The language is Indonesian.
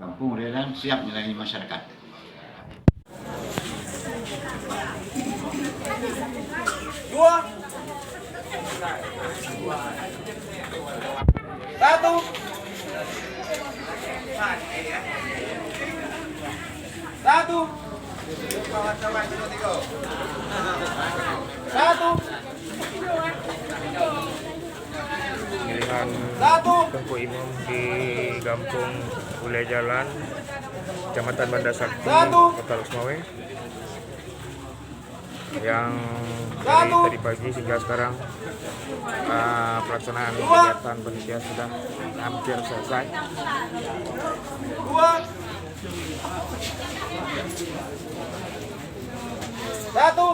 Kampung Redan siap melayani masyarakat. Dua. Satu. Satu. Satu. Pilihan Tengku Imam di Kampung Ule Jalan, Kecamatan Banda Sakti, Kota Lukmawe, yang dari tadi pagi hingga sekarang pelaksanaan kegiatan panitia sudah hampir selesai. Dua. Satu.